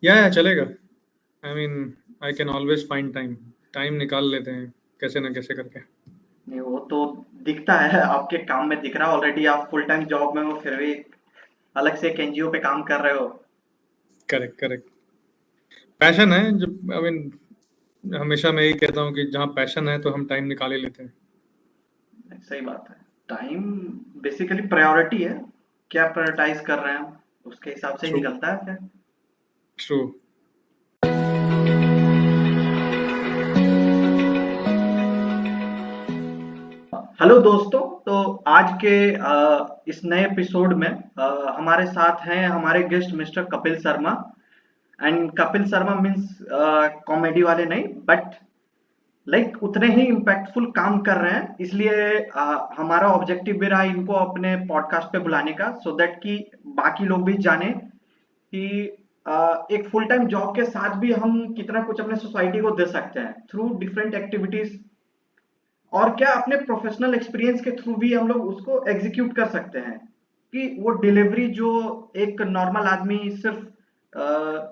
या चलेगा। I mean I can always find time. Time निकाल लेते हैं कैसे ना कैसे करके। नहीं, वो तो दिखता है, आपके काम में दिख रहा है। ऑलरेडी आप फुल टाइम जॉब में हो, फिर भी अलग से एक एनजीओ पे काम कर रहे हो। Correct correct. पैशन है जो, आई मीन हमेशा मैं यही कहता हूँ कि जहाँ पैशन है तो हम टाइम निकाल ही लेते हैं। सही बात है। टाइम बेसिकली प्रायोरिटी है। क्या प्रायोरिटाइज कर रहे हैं हम, उसके हिसाब से ही ट्रू निकलता है फिर। ट्रू। हेलो दोस्तों, तो आज के इस नए एपिसोड में हमारे साथ हैं हमारे guest mister Kapil Sharma. And Kapil Sharma means comedy वाले नहीं, बट लाइक उतने ही इम्पैक्टफुल काम कर रहे हैं। इसलिए हमारा ऑब्जेक्टिव भी रहा इनको अपने पॉडकास्ट पे बुलाने का, सो दैट कि बाकी लोग भी जाने कि एक फुल टाइम जॉब के साथ भी हम कितना कुछ अपने सोसाइटी को दे सकते हैं थ्रू डिफरेंट एक्टिविटीज। और क्या अपने प्रोफेशनल एक्सपीरियंस के थ्रू भी हम लोग उसको एग्जीक्यूट कर सकते हैं कि वो डिलीवरी जो एक नॉर्मल आदमी सिर्फ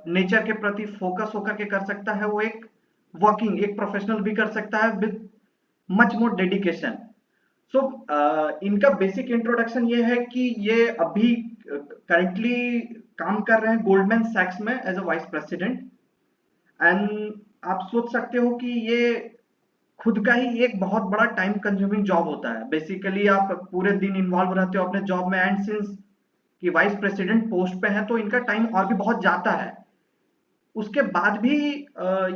नेचर के प्रति फोकस होकर के कर सकता है, वो एक वर्किंग एक प्रोफेशनल भी कर सकता है विद मच मोर डेडिकेशन। सो इनका बेसिक इंट्रोडक्शन ये है कि ये अभी करंटली काम कर रहे हैं गोल्डमैन सैक्स में as a vice president. And आप सोच सकते हो कि ये खुद का ही एक बहुत बड़ा टाइम कंज्यूमिंग जॉब होता है। बेसिकली आप पूरे दिन इन्वॉल्व रहते हो अपने जॉब में, एंड सिंस कि वाइस प्रेसिडेंट पोस्ट पे है तो इनका टाइम और भी बहुत जाता है। उसके बाद भी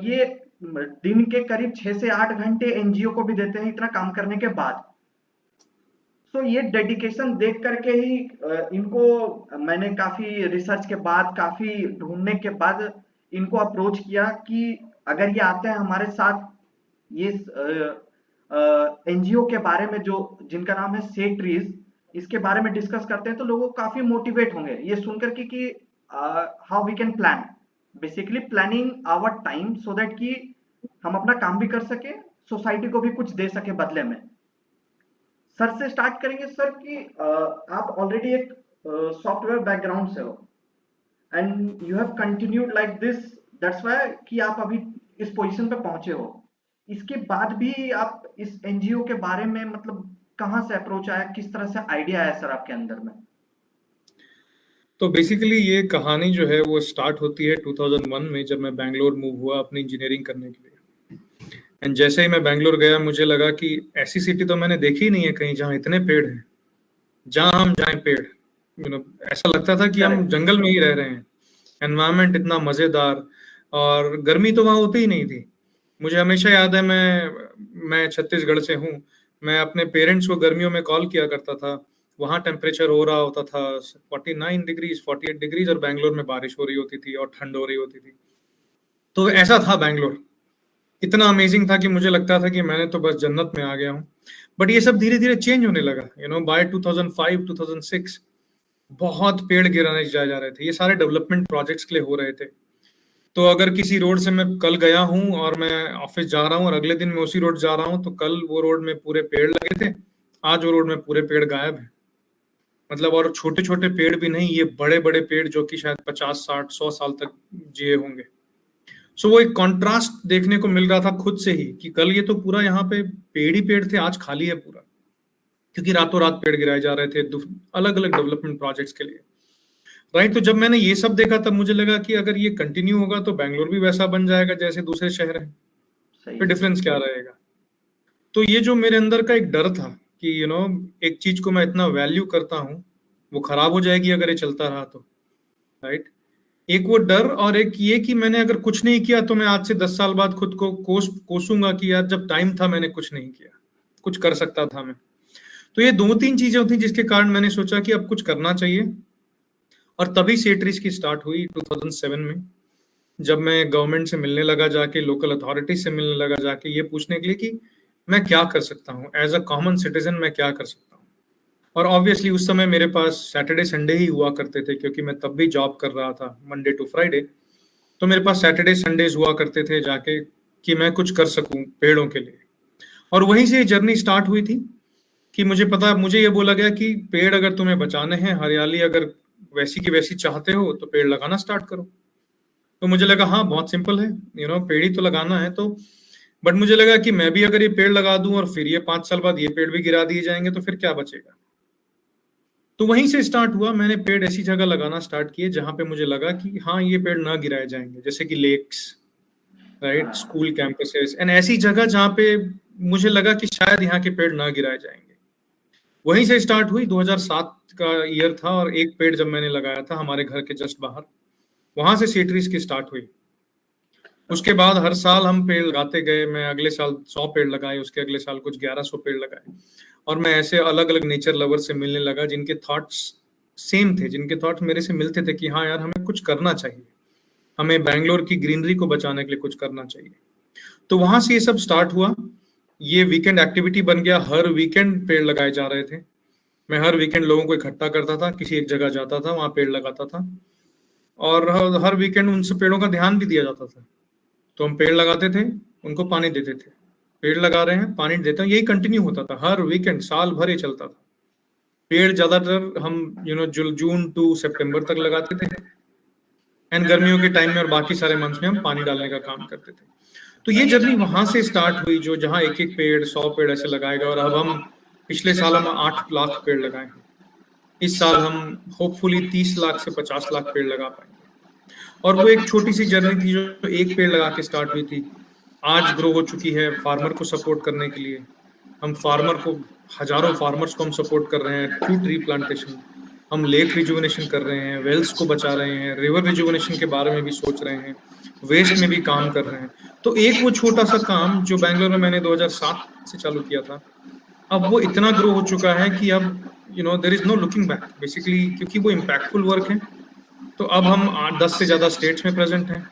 ये दिन के करीब 6 से 8 घंटे एनजीओ को भी देते हैं इतना काम करने के बाद। सो ये डेडिकेशन देख करके ही इनको मैंने काफी रिसर्च के बाद, काफी ढूंढने के बाद इनको अप्रोच किया कि अगर ये आते हैं हमारे साथ ये एनजीओ के बारे में जो जिनका नाम है से ट्रीज, इसके बारे में डिस्कस करते हैं तो लोगों को काफी मोटिवेट होंगे ये सुनकर कि how we can plan, basically planning our time so that कि हम अपना काम भी कर सके, सोसाइटी को भी कुछ दे सके बदले में। सर से स्टार्ट करेंगे सर कि आप ऑलरेडी एक सॉफ्टवेयर बैकग्राउंड से हो and you have continued like this, that's why कि आप अभी इस पोजीशन पे पहुंचे हो। इसके बाद भी आप इस एनजीओ के बारे में मतलब कहाँ से अप्रोच आया, किस तरह से आइडिया आया सर आपके अंदर में? तो बेसिकली ये कहानी जो है वो स्टार्ट होती है 2001 में, जब मैं बैंगलोर मूव हुआ अपनी इंजीनियरिंग करने के लिए। एंड जैसे ही मैं बैंगलोर गया मुझे लगा कि ऐसी सिटी तो मैंने देखी ही नहीं है कहीं जहाँ इतने पेड़ हैं, जहाँ हम जाएं पेड़। ऐसा लगता था कि हम करेक्ट। जंगल में ही रह रहे हैं। एनवायरनमेंट इतना मजेदार, और गर्मी तो वहाँ होती ही नहीं थी। मुझे हमेशा याद है, मैं छत्तीसगढ़ से हूँ। मैं अपने पेरेंट्स को गर्मियों में कॉल किया करता था। वहाँ टेम्परेचर हो रहा होता था 49 डिग्रीज 48 डिग्रीज, और बैंगलोर में बारिश हो रही होती थी और ठंड हो रही होती थी। तो ऐसा था बैंगलोर। इतना अमेजिंग था कि मुझे लगता था कि मैंने तो बस जन्नत में आ गया हूँ। बट ये सब धीरे धीरे चेंज होने लगा। बाय 2005 2006 बहुत पेड़ गिराने जाए जा रहे थे। ये सारे डेवलपमेंट प्रोजेक्ट्स के लिए हो रहे थे। तो अगर किसी रोड से मैं कल गया हूँ और मैं ऑफिस जा रहा हूँ और अगले दिन मैं उसी रोड जा रहा हूँ, तो कल वो रोड में पूरे पेड़ लगे थे, आज वो रोड में पूरे पेड़ गायब है। मतलब, और छोटे छोटे पेड़ भी नहीं, ये बड़े बड़े पेड़ जो कि शायद 50 60 100 साल तक जिए होंगे। सो वो एक कॉन्ट्रास्ट देखने को मिल रहा था खुद से ही कि कल ये तो पूरा यहाँ पे पेड़ ही पेड़ थे, आज खाली है पूरा। क्योंकि रातों रात पेड़ गिराए जा रहे थे अलग अलग डेवलपमेंट प्रोजेक्ट्स के लिए। राइट। तो जब मैंने ये सब देखा तब मुझे लगा कि अगर ये कंटिन्यू होगा तो बैंगलोर भी वैसा बन जाएगा जैसे दूसरे शहर हैं। सही फिर है। डिफरेंस क्या रहेगा? तो ये जो मेरे अंदर का एक डर था कि एक चीज को मैं इतना वैल्यू करता हूँ, वो खराब हो जाएगी अगर ये चलता रहा तो। राइट। एक वो डर, और एक ये कि मैंने अगर कुछ नहीं किया तो मैं आज से 10 साल बाद खुद को कोसूंगा कि यार जब टाइम था मैंने कुछ नहीं किया, कुछ कर सकता था मैं। तो ये दो तीन चीजें थी जिसके कारण मैंने सोचा कि अब कुछ करना चाहिए। और तभी सेट्रीज की स्टार्ट हुई 2007 में, जब मैं गवर्नमेंट से मिलने लगा, जाके लोकल अथॉरिटीज से मिलने लगा, जाके ये पूछने के लिए कि मैं क्या कर सकता हूँ एज अ कॉमन सिटीजन, मैं क्या कर सकता हूँ। और ऑब्वियसली उस समय मेरे पास सैटरडे संडे ही हुआ करते थे, क्योंकि मैं तब भी जॉब कर रहा था मंडे टू फ्राइडे। तो मेरे पास सैटरडे संडेज हुआ करते थे जाके, कि मैं कुछ कर सकूं पेड़ों के लिए। और वहीं से जर्नी स्टार्ट हुई थी कि मुझे ये बोला गया कि पेड़ अगर तुम्हें बचाने हैं, हरियाली अगर वैसी की वैसी चाहते हो, तो पेड़ लगाना स्टार्ट करो। तो मुझे लगा हाँ बहुत सिंपल है, पेड़ ही तो लगाना है। तो बट मुझे लगा कि मैं भी अगर ये पेड़ लगा दूं और फिर ये 5 साल बाद ये पेड़ भी गिरा दिए जाएंगे तो फिर क्या बचेगा। तो वहीं से स्टार्ट हुआ, मैंने पेड़ ऐसी जगह लगाना स्टार्ट किए जहां पे मुझे लगा कि हाँ ये पेड़ ना गिराए जाएंगे, जैसे कि लेक्स, राइट, हाँ, स्कूल कैंपसेस एंड ऐसी जगह जहां पे मुझे लगा कि शायद यहाँ के पेड़ ना गिराए जाएंगे। वहीं से स्टार्ट हुई। 2007 का ईयर था और एक पेड़ जब मैंने लगाया था हमारे घर के जस्ट बाहर, वहां से सीट्रीज की स्टार्ट हुई। उसके बाद हर साल हम पेड़ लगाते गए। मैं अगले साल 100 पेड़ लगाए, उसके अगले साल कुछ 1100 पेड़ लगाए। और मैं ऐसे अलग अलग नेचर लवर से मिलने लगा जिनके थॉट्स सेम थे, जिनके थॉट्स मेरे से मिलते थे कि हाँ यार हमें कुछ करना चाहिए, हमें बैंगलोर की ग्रीनरी को बचाने के लिए कुछ करना चाहिए। तो वहां से ये सब स्टार्ट हुआ। ये वीकेंड एक्टिविटी बन गया, हर वीकेंड पेड़ लगाए जा रहे थे। मैं हर वीकेंड लोगों को इकट्ठा करता था, किसी एक जगह जाता था, वहां पेड़ लगाता था और हर वीकेंड उन सब पेड़ों का ध्यान भी दिया जाता था। तो हम पेड़ लगाते थे, उनको पानी देते थे, पेड़ लगा रहे हैं पानी देते हैं, यही कंटिन्यू होता था हर वीकेंड, साल भर ये चलता था। पेड़ ज्यादातर हम जून टू सितंबर तक लगाते थे एंड गर्मियों के टाइम में और बाकी सारे मंथ्स में हम पानी डालने का काम करते थे। तो ये जर्नी वहां से स्टार्ट हुई, जो जहां एक एक पेड़ 100 पेड़ ऐसे लगाएगा। और अब हम पिछले साल हम 8 लाख पेड़ लगाए हैं। इस साल हम होपफुली 30 लाख से 50 लाख पेड़ लगा पाएंगे। और वो एक छोटी सी जर्नी थी जो एक पेड़ लगा के स्टार्ट हुई थी, आज ग्रो हो चुकी है फार्मर को सपोर्ट करने के लिए। हम फार्मर को, हजारों फार्मर्स को हम सपोर्ट कर रहे हैं थ्रू ट्री प्लांटेशन। हम लेक रिजुविनेशन कर रहे हैं, वेल्स को बचा रहे हैं, रिवर रिजुविनेशन के बारे में भी सोच रहे हैं, वेस्ट में भी काम कर रहे हैं। तो एक वो छोटा सा काम जो बैंगलोर में मैंने 2007 से चालू किया था, अब वो इतना ग्रो हो चुका है कि अब there is no looking back basically, क्योंकि वो इम्पैक्टफुल वर्क है। तो अब हम 8-10 से ज्यादा स्टेट्स में प्रेजेंट हैं।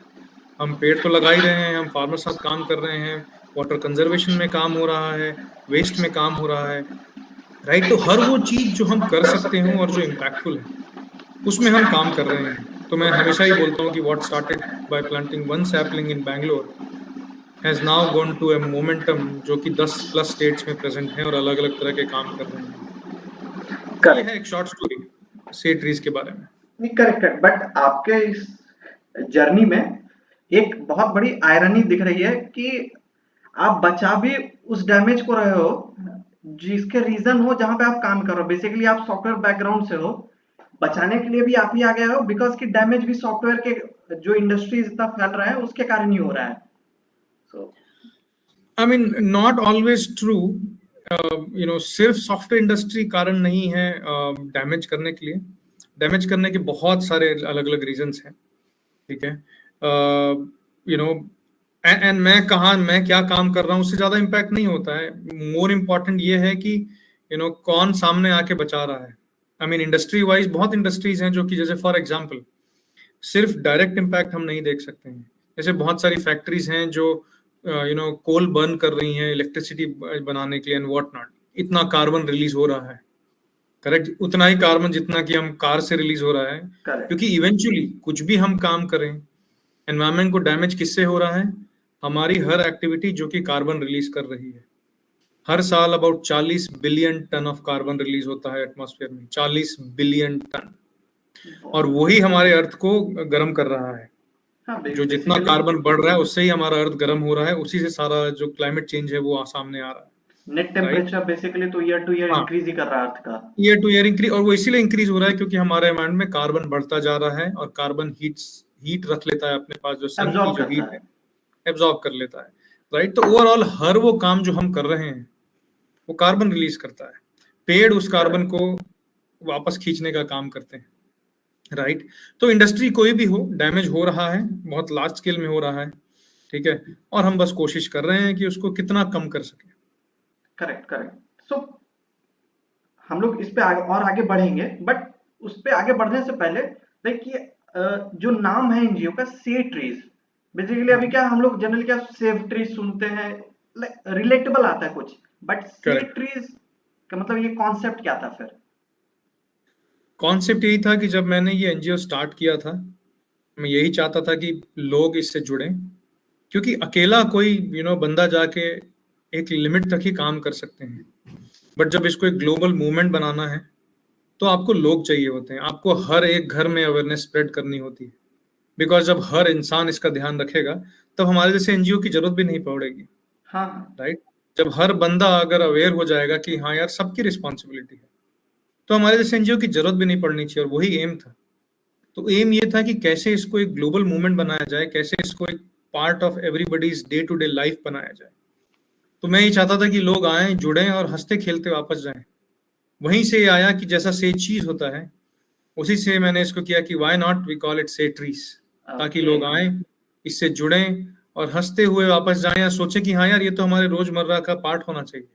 हम पेड़ तो लगा ही रहे हैं, हम फार्मर साथ काम कर रहे हैं, वाटर कंजर्वेशन में काम हो रहा है, वेस्ट में काम हो रहा है, राइट। तो हर वो चीज जो हम कर सकते हो और जो इम्पैक्टफुल है उसमें हम काम कर रहे हैं। तो मैं हमेशा ही बोलता हूँ कि what started by planting one sapling in Bangalore has now gone to a momentum, जो कि 10 प्लस स्टेट्स में प्रेजेंट हैं और अलग अलग तरह के काम कर रहे हैं। तो ये करेक्ट। है एक शॉर्ट स्टोरी सी ट्रीज के बारे में। नहीं, करेक्ट करेक्ट, बट आपके इस जर्नी में एक बहुत बड़ी आयरनी दिख रही है कि आप बचा भी उस डैमेज को रहे हो जिसके रीजन हो जहां पे आप काम कर रहे हो। बेसिकली आप सॉफ्टवेयर बैकग्राउंड से हो, बचाने के लिए भी आप ही आ गए हो बिकॉज कि डैमेज भी सॉफ्टवेयर के जो इंडस्ट्री इतना फैल रहा है उसके कारण ही हो रहा है। So I mean not always true. सिर्फ सॉफ्टवेयर इंडस्ट्री कारण नहीं है डैमेज करने के लिए। डैमेज करने के बहुत सारे अलग अलग रीजंस हैं, ठीक है। यू नो एंड मैं क्या काम कर रहा हूँ उससे ज्यादा इम्पैक्ट नहीं होता है। मोर इम्पोर्टेंट ये है कि कौन सामने आके बचा रहा है। आई मीन इंडस्ट्री वाइज बहुत इंडस्ट्रीज हैं जो कि, जैसे फॉर एग्जांपल, सिर्फ डायरेक्ट इम्पैक्ट हम नहीं देख सकते हैं। जैसे बहुत सारी फैक्ट्रीज हैं जो कोल बर्न कर रही हैं इलेक्ट्रिसिटी बनाने के लिए एंड व्हाट नॉट, इतना कार्बन रिलीज हो रहा है, करेक्ट, उतना ही कार्बन जितना कि हम कार से रिलीज हो रहा है। करेक्ट। क्योंकि इवेंचुअली कुछ भी हम काम करें, एनवायरमेंट को डैमेज किससे हो रहा है? हमारी हर एक्टिविटी जो कि कार्बन रिलीज कर रही है। हर साल about 40 billion ton of carbon release होता है एटमॉस्फेयर में, 40 बिलियन टन। और वही हमारे अर्थ को गर्म कर रहा है। हाँ, जो जितना बेसिकली कार्बन बढ़ रहा है उससे ही हमारा अर्थ गर्म हो रहा है, उसी से सारा जो क्लाइमेट चेंज है वो सामने आ रहा है, नेट राइट। टेम्परेचर बेसिकली तो ईयर टू ईयर हाँ, इंक्रीज ही कर रहा है अर्थ का। ईयर टू ईयर इंक्रीज, और वो इसीलिए इंक्रीज हो रहा है क्योंकि हमारे एनवायरमेंट में कार्बन बढ़ता जा रहा है और कार्बन हीट रख लेता है अपने पास, जो सन की एब्जॉर्ब जो करता हीट है है। एब्जॉर्ब कर लेता है, राइट। तो ओवरऑल हर वो काम जो हम कर रहे हैं वो कार्बन रिलीज करता है। पेड़ उस कार्बन करेक्ट। को वापस खींचने का काम करते हैं, राइट। तो इंडस्ट्री कोई भी हो, डैमेज हो रहा है, बहुत लार्ज स्केल में हो रहा है, ठीक है। और हम बस कोशिश कर रहे हैं कि उसको कितना कम कर सके। Correct correct. सो हम लोग इस पे और आगे बढ़ेंगे, बट उस पे आगे बढ़ने से पहले देखिए, जो नाम है एनजीओ का से ट्रीज, बेसिकली अभी क्या हम लोग जनरली क्या सेव ट्रीज सुनते हैं, रिलेटेबल आता है कुछ, बट से करेक्ट। ट्रीज का मतलब ये कॉन्सेप्ट क्या था फिर? कॉन्सेप्ट यही था कि जब मैंने ये एनजीओ स्टार्ट किया था, मैं यही चाहता था कि लोग इससे जुड़ें, क्योंकि अकेला कोई बंदा जाके एक लिमिट तक ही काम कर सकते हैं। बट जब इसको एक ग्लोबल मूवमेंट बनाना है तो आपको लोग चाहिए होते हैं, आपको हर एक घर में अवेयरनेस स्प्रेड करनी होती है, बिकॉज जब हर इंसान इसका ध्यान रखेगा तब हमारे जैसे एनजीओ की जरूरत भी नहीं पड़ेगी, हाँ राइट। जब हर बंदा अगर अवेयर हो जाएगा कि हाँ यार सबकी रिस्पॉन्सिबिलिटी है, तो हमारे जैसे एनजीओ की जरूरत भी नहीं पड़नी चाहिए, और वही एम था। तो एम ये था कि कैसे इसको एक ग्लोबल मूवमेंट बनाया जाए, कैसे इसको एक part of everybody's day to day life बनाया जाए। तो मैं ये चाहता था कि लोग आए, जुड़ें और हंसते खेलते वापस जाएं। वहीं से ये आया कि जैसा से चीज होता है, उसी से मैंने इसको किया कि why not we call it say trees, ताकि ओके लोग आए, इससे जुड़ें और हंसते हुए वापस जाएं, या सोचें कि हाँ यार ये तो हमारे रोजमर्रा का पार्ट होना चाहिए।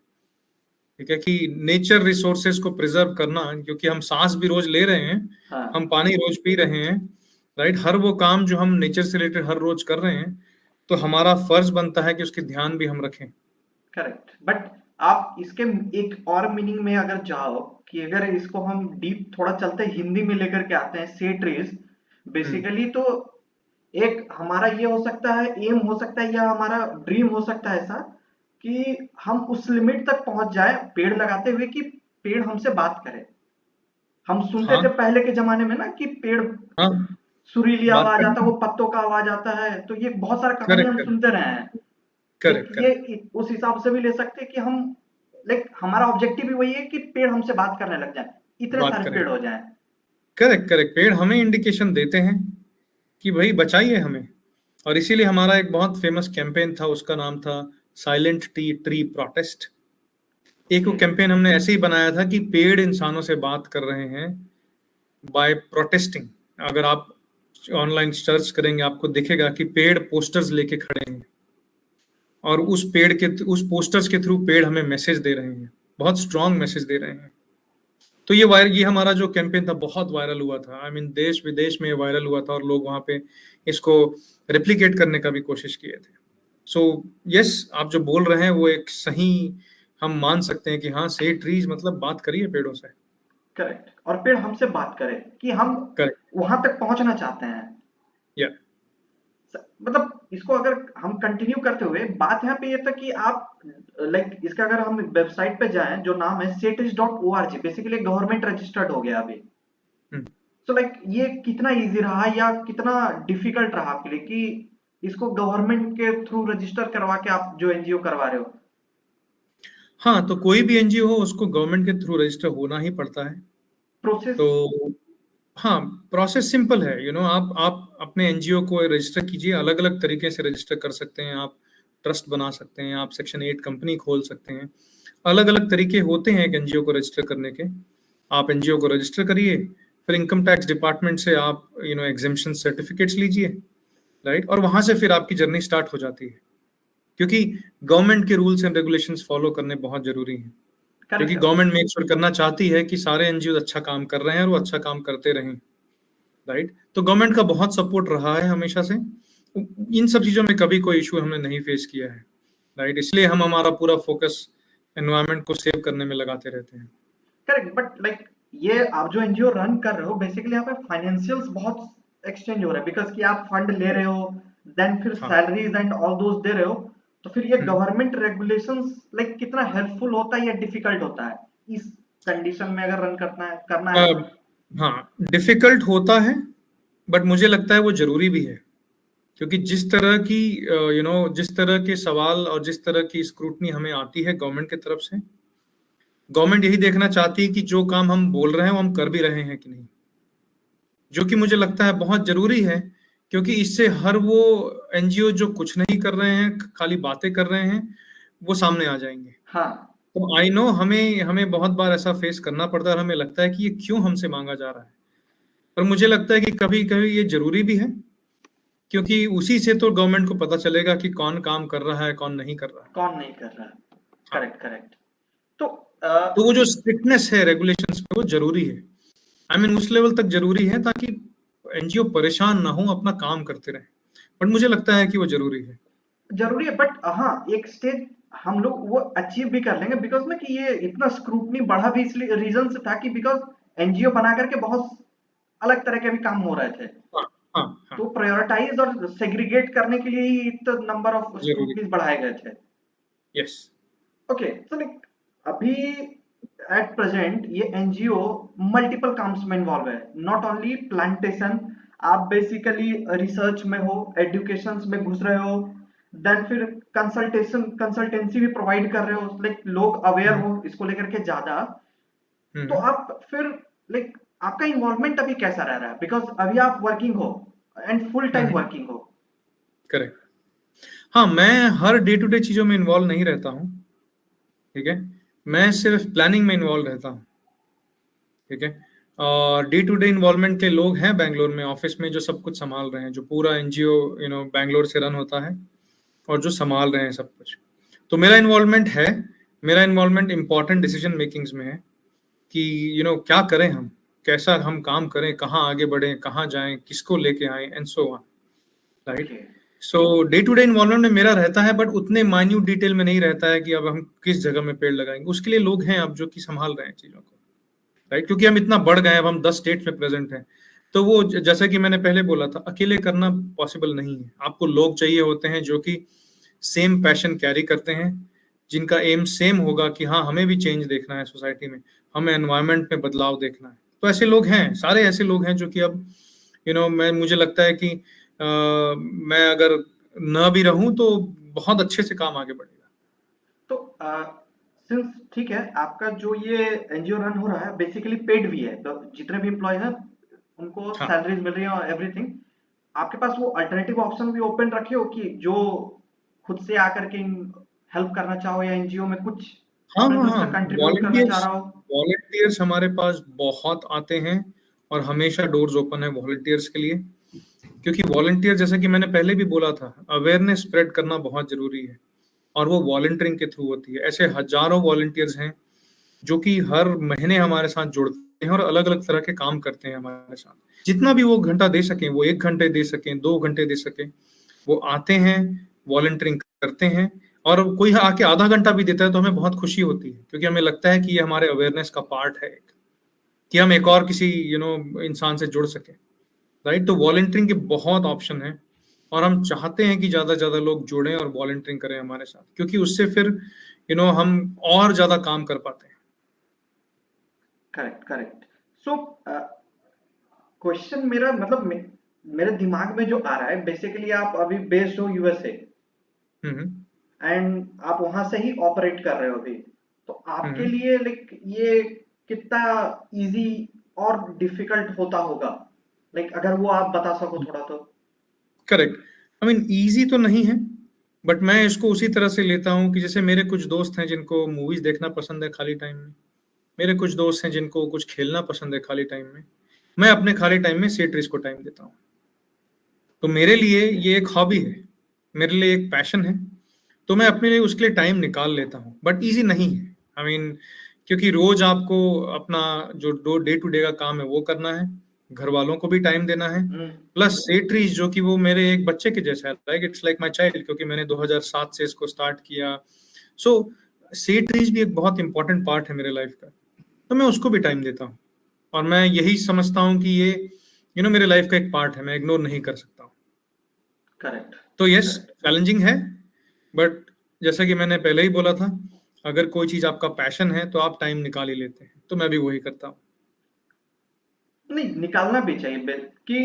ठीक है कि नेचर रिसोर्सेज को प्रिजर्व करना, क्योंकि हम सांस भी रोज ले रहे हैं, हम हाँ पानी रोज पी रहे हैं, राइट। हर वो काम जो हम नेचर से रिलेटेड हर रोज कर रहे हैं, तो हमारा फर्ज बनता है कि उसके ध्यान भी हम रखें। करेक्ट। बट आप इसके एक और मीनिंग में अगर जाओ कि अगर इसको हम डीप थोड़ा चलते हिंदी में लेकर के आते हैं, से ट्रीज हम्म। बेसिकली तो एक हमारा ये हो सकता है, एम हो सकता है, या हमारा ड्रीम हो सकता है ऐसा कि हम उस लिमिट तक पहुंच जाए पेड़ लगाते हुए कि पेड़ हमसे बात करे। हम सुनते थे हाँ पहले के जमाने में ना कि पेड़ हाँ, सुरीली बात आवाज आता है, करें। वो पत्तों का आवाज आता है, तो ये बहुत सारा कहानी हम करेक्ट सुनते रहे हैं। एक करेक्ट ये करेक्ट। उस हिसाब से भी ले सकते हैं कि हम लाइक हमारा ऑब्जेक्टिव भी वही है कि पेड़ हमसे बात करने लग जाए, इतने बात सारे करें। पेड़ हो जाएं। करेक्ट करेक्ट, पेड़ हमें इंडिकेशन देते हैं कि भाई बचाइए हमें। और इसीलिए हमारा एक बहुत फेमस कैंपेन था, उसका नाम था साइलेंट टी ट्री प्रोटेस्ट। एक वो ओके कैंपेन हमने ऐसे ही बनाया था कि पेड़ इंसानों से बात कर रहे हैं बाय प्रोटेस्टिंग। अगर आप ऑनलाइन सर्च करेंगे आपको दिखेगा कि पेड़ पोस्टर्स लेके खड़े हैं, और उस पोस्टर्स के थ्रू पेड़ हमें मैसेज दे रहे हैं, बहुत स्ट्रांग मैसेज दे रहे हैं। तो ये हमारा जो कैंपेन था बहुत वायरल हुआ था। आई मीन देश विदेश में वायरल हुआ था, और लोग वहां पे इसको रेप्लिकेट करने का भी कोशिश किए थे। सो यस, आप जो बोल रहे हैं वो एक सही, हम मान सकते हैं कि हाँ, से ट्रीज मतलब बात करिए पेड़ों से। करेक्ट। और पेड़ हमसे बात करे कि हम करेक्ट। वहां तक पहुंचना चाहते हैं। या मतलब इसको अगर हम कंटिन्यू करते हुए, बात यहाँ पे ये था कि आप लाइक इसका अगर हम वेबसाइट पे जाएं जो नाम है setis.org, बेसिकली गवर्नमेंट रजिस्टर्ड हो गया अभी। तो लाइक ये कितना इजी रहा या कितना डिफिकल्ट रहा आपके लिए कि इसको गवर्नमेंट के थ्रू रजिस्टर करवा के आप जो एनजीओ करवा रहे हो? हाँ, तो कोई भी एनजीओ हो उसको गवर्नमेंट के थ्रू रजिस्टर होना ही पड़ता है। प्रोसेस? तो हाँ, प्रोसेस सिंपल है। आप अपने एनजीओ को रजिस्टर कीजिए, अलग अलग तरीके से रजिस्टर कर सकते हैं आप। ट्रस्ट बना सकते हैं, आप सेक्शन 8 कंपनी खोल सकते हैं। अलग अलग तरीके होते हैं एक एनजीओ को रजिस्टर करने के। आप एनजीओ को रजिस्टर करिए, फिर इनकम टैक्स डिपार्टमेंट से आप एग्जेम्पशन सर्टिफिकेट्स लीजिए, राइट। और वहां से फिर आपकी जर्नी स्टार्ट हो जाती है, क्योंकि गवर्नमेंट के रूल्स एंड रेगुलेशंस फॉलो करने बहुत जरूरी हैं। क्योंकि करेक्ट। गवर्नमेंट मेक श्योर करना चाहती है कि सारे एनजीओ अच्छा काम कर रहे हैं और वो अच्छा काम करते रहें, राइट। तो गवर्नमेंट का बहुत सपोर्ट रहा है हमेशा से। इन सब चीजों में कभी कोई इशू हमने नहीं फेस किया है, राइट। इसलिए हम हमारा पूरा फोकस एनवायरनमेंट को सेव करने में लगाते रहते हैं। करेक्ट। बट लाइक ये आप जो एनजीओ रन कर रहे हो, बेसिकली यहाँ पे फाइनेंशियल्स बहुत एक्सचेंज हो रहा है, बिकॉज कि आप फंड ले रहे हो, देन फिर हाँ। सैलरीज एंड ऑल दोस दे रहे हो। तो फिर ये हम्म। गवर्नमेंट रेगुलेशंस लाइक कितना हेल्पफुल होता है या डिफिकल्ट होता है इस कंडीशन में अगर रन करना है तो? हाँ, डिफिकल्ट होता है, बट मुझे लगता है वो जरूरी भी है। क्योंकि जिस तरह की जिस तरह के सवाल और जिस तरह की स्क्रूटनी हमें आती है गवर्नमेंट की तरफ से, गवर्नमेंट यही देखना चाहती है कि जो काम हम बोल रहे हैं वो हम कर भी रहे हैं कि नहीं, जो कि मुझे लगता है बहुत जरूरी है। क्योंकि इससे हर वो एनजीओ जो कुछ नहीं कर रहे हैं, खाली बातें कर रहे हैं, वो सामने आ जाएंगे। हाँ। तो आई नो हमें हमें बहुत बार ऐसा फेस करना पड़ता है, और हमें लगता है कि ये क्यों हमसे मांगा जा रहा है। पर मुझे लगता है कि कभी कभी ये जरूरी भी है, क्योंकि उसी से तो गवर्नमेंट को पता चलेगा कि कौन काम कर रहा है, कौन नहीं कर रहा है। कौन नहीं कर रहा? हाँ। Correct correct. तो तो वो जो स्ट्रिक्टनेस है रेगुलेशंस पे, वो जरूरी है। आई मीन उस लेवल तक जरूरी है ताकि एनजीओ परेशान ना हो, अपना काम करते रहे। बट मुझे लगता है कि वो जरूरी है। जरूरी है, बट हाँ एक स्टेज हम लोग वो अचीव भी कर लेंगे, बिकॉज ना कि ये इतना स्क्रूटनी बढ़ा भी इसलिए रीजन से था कि बिकॉज एनजीओ बना करके बहुत अलग तरह के भी काम हो रहे थे। हाँ हाँ हाँ, तो प्रायोरिटाइज और सेग्रीगेट करने के लिए ही इतना नंबर ऑफ जरूरी। स्क्रूटनीज बढ़ाए गए थे। यस। ओके, सो लाइक अभी एट प्रेजेंट ये एनजीओ मल्टीपल काम्स में इन्वॉल्व है, नॉट ओनली प्लांटेशन आप बेसिकली रिसर्च में हो, एजुकेशन में घुस रहे हो, देन फिर कंसल्टेंसी भी प्रोवाइड कर रहे हो, लाइक लोग अवेयर हम्म, हो इसको लेकर के ज्यादा। तो हम्म, आप फिर लाइक आपका इन्वॉल्वमेंट अभी कैसा रह रहा है, बिकॉज अभी आप वर्किंग हो and full time hmm, working हो। करेक्ट। हाँ, मैं हर डे टू डे चीजों में इन्वॉल्व नहीं रहता हूँ। ठीक है, मैं सिर्फ प्लानिंग में इन्वॉल्व रहता हूँ। ठीक है, और डे टू डे इन्वॉल्वमेंट के लोग हैं बैंगलोर में ऑफिस में जो सब कुछ संभाल रहे हैं, जो पूरा एनजीओ बैंगलोर से रन होता है और जो संभाल रहे हैं सब कुछ। तो मेरा इन्वॉल्वमेंट है, मेरा इन्वॉल्वमेंट इंपॉर्टेंट डिसीजन मेकिंग्स में है कि क्या करें हम, कैसा हम काम करें, कहाँ आगे बढ़ें, कहाँ जाएं, किसको लेके आए, and so on, right. Okay. So day to day involvement में मेरा रहता है, बट उतने माइन्यूट डिटेल में नहीं रहता है कि अब हम किस जगह में पेड़ लगाएंगे। उसके लिए लोग हैं अब जो कि संभाल रहे हैं चीजों को, राइट। क्योंकि हम इतना बढ़ गए, अब हम 10 स्टेट्स में प्रेजेंट हैं। तो वो जैसे कि मैंने पहले बोला था, अकेले करना पॉसिबल नहीं है। आपको लोग चाहिए होते हैं जो कि सेम पैशन कैरी करते हैं, जिनका एम सेम होगा कि हाँ, हमें भी चेंज देखना है सोसाइटी में, हमें एनवायरनमेंट में बदलाव देखना है। तो ऐसे लोग हैं, सारे ऐसे लोग हैं जो कि अब मैं मुझे लगता है कि मैं अगर न भी रहूं तो बहुत अच्छे से काम आगे बढ़ेगा। तो सिंस ठीक है, आपका जो ये एनजीओ रन हो रहा है बेसिकली पेड भी है, तो जितने भी एम्प्लॉय हैं उनको हाँ, सैलरीज मिल रही है और एवरीथिंग। आपके पास वो अल्टरनेटिव ऑप्शन भी ओपन रखे हो कि जो खुद से आकर के हेल्प करना चाहो, या एनजीओ में कुछ हाँ, अपनी हाँ, तरफ हाँ, से कंट्रीब्यूट करना चाह वॉलंटियर्स, रहा हो। वॉलंटियर्स हमारे पास बहुत आते हैं और हमेशा डोर्स ओपन है वॉलंटियर्स के लिए। क्योंकि वॉलंटियर, जैसे कि मैंने पहले भी बोला था, अवेयरनेस स्प्रेड करना बहुत जरूरी है, और वो वॉलंटियरिंग के थ्रू होती है। ऐसे हजारों वॉलंटियर्स हैं जो कि हर महीने हमारे साथ जुड़ते हैं और अलग अलग तरह के काम करते हैं हमारे साथ। जितना भी वो घंटा दे सकें, वो 1 घंटे दे सकें, 2 घंटे दे सकें, वो आते हैं, वॉलंटियरिंग करते हैं। और कोई आके आधा घंटा भी देता है तो हमें बहुत खुशी होती है, क्योंकि हमें लगता है कि ये हमारे अवेयरनेस का पार्ट है, कि हम एक और किसी इंसान से जुड़ सके, राइट। तो वॉलंटियरिंग के बहुत ऑप्शन हैं, और हम चाहते हैं कि ज्यादा से ज्यादा लोग जुड़ें और वॉलंटियरिंग करें हमारे साथ, क्योंकि उससे फिर हम और ज्यादा काम कर पाते हैं। Correct, correct. सो क्वेश्चन मेरा मतलब मेरे दिमाग में जो आ रहा है, बेसिकली आप अभी बेस्ड हो यूएसए हम्म, एंड आप वहां से ही ऑपरेट कर रहे हो अभी। तो आपके हम्म, लिए लाइक ये कितना इजी और डिफिकल्ट होता होगा, लाइक अगर वो आप बता सको थोड़ा तो। करेक्ट। आई मीन इजी तो नहीं है, बट मैं इसको उसी तरह से लेता हूँ कि जैसे मेरे कुछ दोस्त हैं जिनको मूवीज देखना पसंद है खाली टाइम में, मेरे कुछ दोस्त हैं जिनको कुछ खेलना पसंद है खाली टाइम में। मैं अपने खाली टाइम में सेटरीज को टाइम देता हूँ। तो मेरे लिए ये एक हॉबी है, मेरे लिए एक पैशन है। तो मैं अपने लिए उसके लिए टाइम निकाल लेता हूँ, बट इजी नहीं है। आई मीन, क्योंकि रोज आपको अपना जो डे टू डे का काम है वो करना है, घर वालों को भी टाइम देना है, हम्म। प्लस सेटरीज जो कि वो मेरे एक बच्चे के जैसा है, like it's like my child, क्योंकि मैंने 2007 से इसको स्टार्ट किया। सो सेटरीज भी एक बहुत इंपॉर्टेंट पार्ट है मेरे लाइफ का, तो मैं उसको भी टाइम देता हूँ। और मैं यही समझता हूँ कि ये मेरे लाइफ का एक पार्ट है, मैं इग्नोर नहीं कर सकता हूँ। करेक्ट, तो यस, करेक्ट। चैलेंजिंग है, बट जैसा कि मैंने पहले ही बोला था, अगर कोई चीज आपका पैशन है तो आप टाइम निकाल ही लेते हैं, तो मैं भी वही करता हूँ। नहीं, निकालना भी चाहिए कि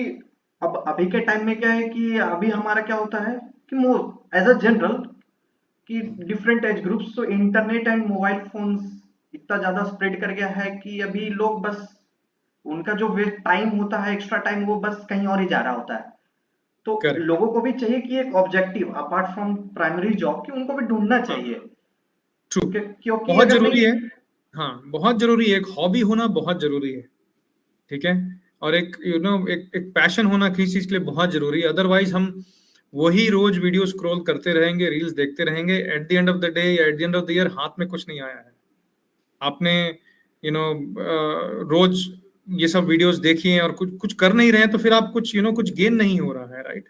अब अभी के टाइम में क्या है कि अभी हमारा क्या होता है कि मोर एज अ जनरल कि डिफरेंट एज ग्रुप्स, तो इंटरनेट एंड मोबाइल फोन्स इतना ज्यादा स्प्रेड कर गया है कि अभी लोग बस उनका जो वेस्ट टाइम होता है, एक्स्ट्रा टाइम, वो बस कहीं और ही जा रहा होता है। तो करेक्ट। लोगों को भी चाहिए कि एक objective apart from primary job कि उनको भी ढूंढना हाँ, चाहिए। ट्रू। क्योंकि बहुत अगर जरूरी नहीं। है। हाँ, बहुत जरूरी है, एक हॉबी होना बहुत जरूरी है। ठीक है, और एक एक पैशन होना किसी चीज के लिए बहुत जरूरी है। अदरवाइज हम वही रोज वीडियो स्क्रॉल करते रहेंगे, रील्स देखते रहेंगे, at the end of the day या at the end of the year हाथ में कुछ नहीं आया है। आपने रोज ये सब वीडियोस देखी हैं और कुछ कुछ कर नहीं रहे हैं, तो फिर आप कुछ कुछ गेन नहीं हो रहा है, राइट।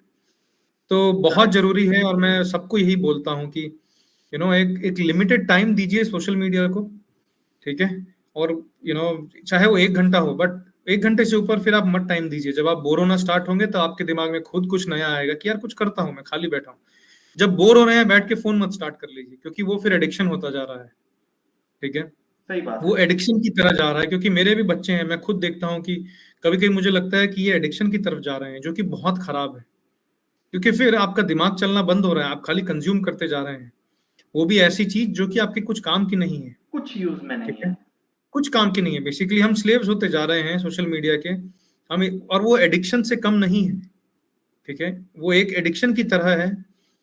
तो बहुत करेक्ट। जरूरी है, और मैं सबको यही बोलता हूँ कि एक एक लिमिटेड टाइम दीजिए सोशल मीडिया को। ठीक है, और चाहे वो 1 घंटा हो, बट 1 घंटे से ऊपर फिर आप मत टाइम दीजिए। जब आप बोर होना स्टार्ट होंगे तो आपके दिमाग में खुद कुछ नया आएगा कि यार कुछ करता हूँ, मैं खाली बैठा हूँ। जब बोर हो रहे हैं, बैठ के फोन मत स्टार्ट कर लीजिए, क्योंकि वो फिर एडिक्शन होता जा रहा है। ठीक है, सही बात वो है। एडिक्शन की तरह जा रहा है, क्योंकि मेरे भी बच्चे हैं, मैं खुद देखता हूँ कि कभी कभी मुझे लगता है कि ये एडिक्शन की तरफ जा रहे हैं, जो कि बहुत खराब है, क्योंकि फिर आपका दिमाग चलना बंद हो रहा है, आप खाली कंज्यूम करते जा रहे हैं, वो भी ऐसी चीज जो कि आपके कुछ काम की नहीं है। कुछ यूज में ठीक नहीं है, है। कुछ काम की नहीं है, बेसिकली हम स्लेव्स होते जा रहे हैं सोशल मीडिया के। हम, और वो एडिक्शन से कम नहीं है। ठीक है, वो एक एडिक्शन की तरह है,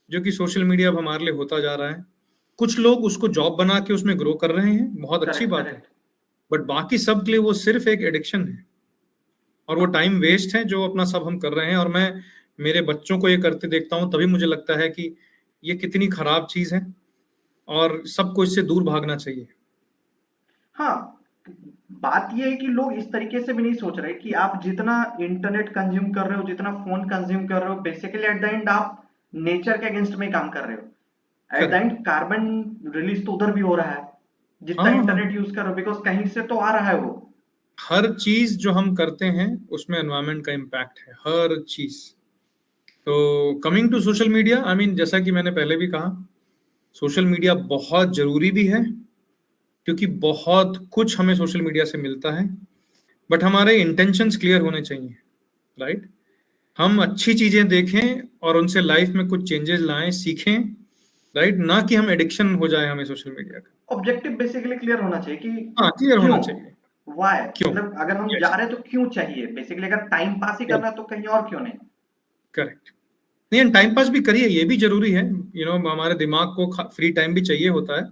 जो कि सोशल मीडिया अब हमारे लिए होता जा रहा है। कुछ लोग उसको जॉब बना के उसमें ग्रो कर रहे हैं, बहुत अच्छी करेक्ट, बात है। करेक्ट। बट बाकी सब के लिए वो सिर्फ एक एडिक्शन है, और वो टाइम वेस्ट है जो अपना सब हम कर रहे हैं। और मैं मेरे बच्चों को ये करते देखता हूँ, तभी मुझे लगता है कि ये कितनी खराब चीज है, और सबको इससे दूर भागना चाहिए। हाँ, बात ये है कि लोग इस तरीके से भी नहीं सोच रहे कि आप जितना इंटरनेट कंज्यूम कर रहे हो, जितना फोन कंज्यूम कर रहे हो, बेसिकली एट द एंड आप नेचर के अगेंस्ट में काम कर रहे हो। At the correct. And carbon release तो उधर भी हो रहा है, हाँ जितना हाँ हाँ। इंटरनेट यूज कर रहे हो, बिकॉज कहीं से तो आ रहा है वो। हर चीज जो हम करते हैं उसमें एनवायरनमेंट का इम्पैक्ट है, हर चीज। तो coming to social media, I mean जैसा कि मैंने पहले भी कहा, सोशल मीडिया बहुत जरूरी भी है, क्योंकि बहुत कुछ हमें सोशल मीडिया से मिलता है। बट हमारे इंटेंशंस क्लियर होने चाहिए, राइट। हम अच्छी चीजें देखें और उनसे लाइफ में कुछ चेंजेस लाएं, सीखें, राइट, ना कि हम एडिक्शन हो जाए हमें सोशल मीडिया का। ऑब्जेक्टिव बेसिकली क्लियर होना चाहिए कि हाँ, क्लियर क्यों, होना चाहिए। वाई, क्यों? मतलब अगर हम जा यस। रहे हैं तो क्यों चाहिए, बेसिकली अगर टाइम पास ही करना है तो कहीं और क्यों नहीं। करेक्ट। नहीं, टाइम पास भी करिए, ये भी जरूरी है। हमारे दिमाग को फ्री टाइम भी चाहिए होता है,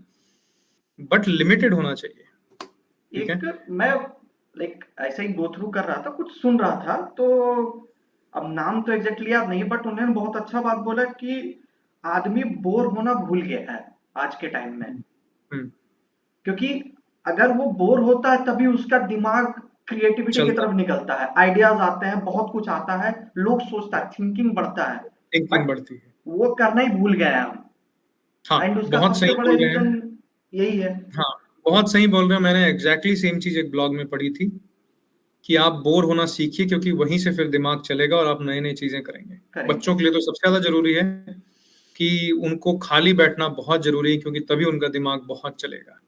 बट लिमिटेड होना चाहिए। ठीक है। एक मैं लाइक ऐसा ही गो थ्रू कर रहा था, कुछ सुन रहा था, तो अब नाम तो एग्जैक्टली याद नहीं, बट उन्होंने बहुत अच्छा बात बोला कि आदमी बोर होना भूल गया है आज के टाइम में। हम्म। क्योंकि अगर वो बोर होता है तभी उसका दिमाग क्रिएटिविटी की चलता तरफ निकलता है, आइडियाज आते हैं, बहुत कुछ आता है, लोग सोचता है, थिंकिंग बढ़ता है। थिंकिंग बट बढ़ती है। वो करना ही भूल गए हैं हम। हाँ, एंड उसका बहुत सबसे सही बड़ा बोल रहे रीजन हैं। यही है। हाँ, बहुत सही बोल रहे हैं। मैंने एग्जैक्टली सेम चीज एक ब्लॉग में पढ़ी थी, कि आप बोर होना सीखिए, क्योंकि वहीं से फिर दिमाग चलेगा और आप नई नई चीजें करेंगे। करेंगे। बच्चों के लिए तो सबसे ज्यादा जरूरी है कि उनको खाली बैठना बहुत जरूरी है, क्योंकि तभी उनका दिमाग बहुत चलेगा।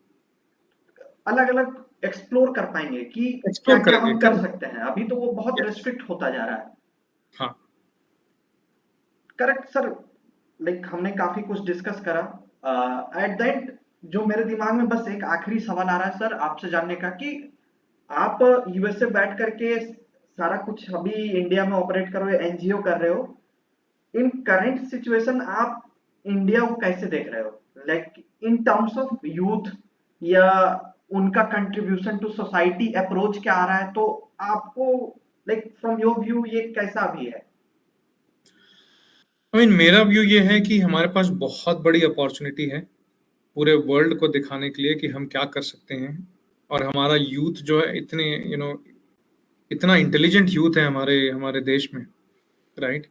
अलग अलग एक्सप्लोर कर पाएंगे कि क्या एक्सप्लोर क्या करेंगे, हम कर करेक्ट। सकते हैं, अभी तो वो बहुत यस। रेस्ट्रिक्ट होता जा रहा है। हाँ। Correct sir. लाइक हमने काफी कुछ डिस्कस करा। एट द एंड जो मेरे दिमाग में बस एक आखिरी सवाल आ रहा है सर आपसे जानने का कि आप यूएसए बैठ करके सारा कुछ अभी इंडिया में ऑपरेट कर रहे हो, एनजीओ कर रहे हो, इन करंट सिचुएशन आप इंडिया को कैसे देख रहे हो, like in terms of youth, या उनका कंट्रीब्यूशन टू सोसाइटी अप्रोच क्या आ रहा है, तो आपको लाइक फ्रॉम योर व्यू ये कैसा भी है। आई मीन मेरा व्यू ये है कि हमारे पास बहुत बड़ी अपॉर्चुनिटी है पूरे वर्ल्ड को दिखाने के लिए कि हम क्या कर सकते हैं। और हमारा यूथ जो है, इतने इतना इंटेलिजेंट यूथ है हमारे हमारे देश में, राइट,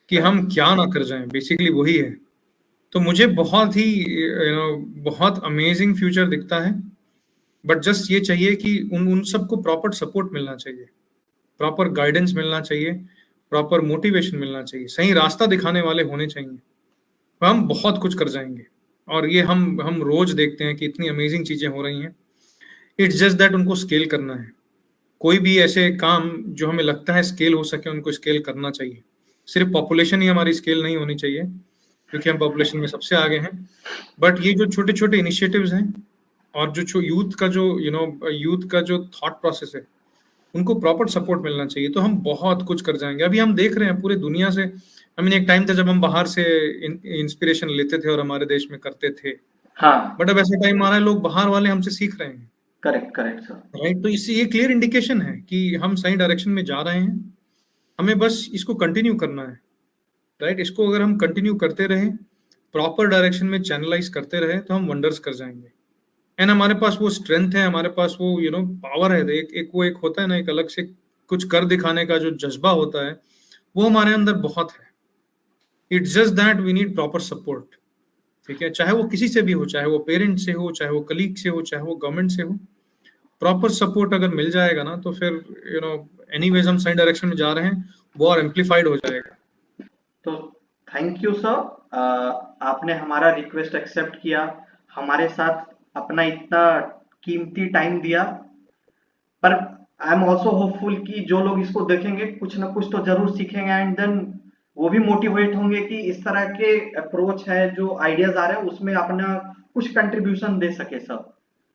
कि हम करेक्ट। क्या ना कर जाएं, बेसिकली वही है। तो मुझे बहुत ही बहुत अमेजिंग फ्यूचर दिखता है। बट जस्ट ये चाहिए कि उन उन सबको प्रॉपर सपोर्ट मिलना चाहिए, प्रॉपर गाइडेंस मिलना चाहिए, प्रॉपर मोटिवेशन मिलना चाहिए, सही रास्ता दिखाने वाले होने चाहिए, तो हम बहुत कुछ कर जाएंगे। और ये हम रोज देखते हैं कि इतनी अमेजिंग चीजें हो रही हैं। इट्स जस्ट दैट उनको स्केल करना है। कोई भी ऐसे काम जो हमें लगता है स्केल हो सके, उनको स्केल करना चाहिए। सिर्फ पॉपुलेशन ही हमारी स्केल नहीं होनी चाहिए, क्योंकि हम पॉपुलेशन में सबसे आगे हैं। बट ये जो छोटे छोटे इनिशिएटिव्स हैं, और जो यूथ का जो यूथ का जो थॉट प्रोसेस है, उनको प्रॉपर सपोर्ट मिलना चाहिए, तो हम बहुत कुछ कर जाएंगे। अभी हम देख रहे हैं पूरे दुनिया से। आई मीन एक टाइम था जब हम बाहर से इंस्पिरेशन लेते थे और हमारे देश में करते थे। हाँ। बट अब ऐसा टाइम आ रहा है, लोग बाहर वाले हमसे सीख रहे हैं, करेक्ट, करेक्ट सर। राइट। तो इससे ये क्लियर इंडिकेशन है कि हम सही डायरेक्शन में जा रहे हैं। हमें बस इसको कंटिन्यू करना है, राइट। इसको अगर हम कंटिन्यू करते रहे, प्रॉपर डायरेक्शन में चैनलाइज करते रहे, तो हम वंडर्स कर जाएंगे। एंड हमारे पास वो स्ट्रेंथ है, हमारे पास वो पावर है। एक होता है ना, एक अलग से कुछ कर दिखाने का जो जज्बा होता है, वो हमारे अंदर बहुत है। It's just that we need proper support. ठीक है, चाहे वो किसी से भी हो, चाहे वो पेरेंट से हो, चाहे वो कलीग से हो, चाहे वो गवर्नमेंट से हो। प्रॉपर सपोर्ट अगर मिल जाएगा ना, तो फिर एनीवेज हम सही डायरेक्शन में जा रहे हैं, वो और एम्पलीफाइड हो जाएगा। तो थैंक यू सर, आपने हमारा रिक्वेस्ट एक्सेप्ट किया, हमारे साथ अपना इतना कीमती टाइम दिया। पर आई एम ऑल्सो होपफुल कि जो लोग इसको देखेंगे कुछ ना कुछ तो जरूर सीखेंगे, एंड देन वो भी मोटिवेट होंगे कि इस तरह के अप्रोच है, जो आइडियाज आ रहे हैं उसमें अपना कुछ कंट्रीब्यूशन दे सके सब।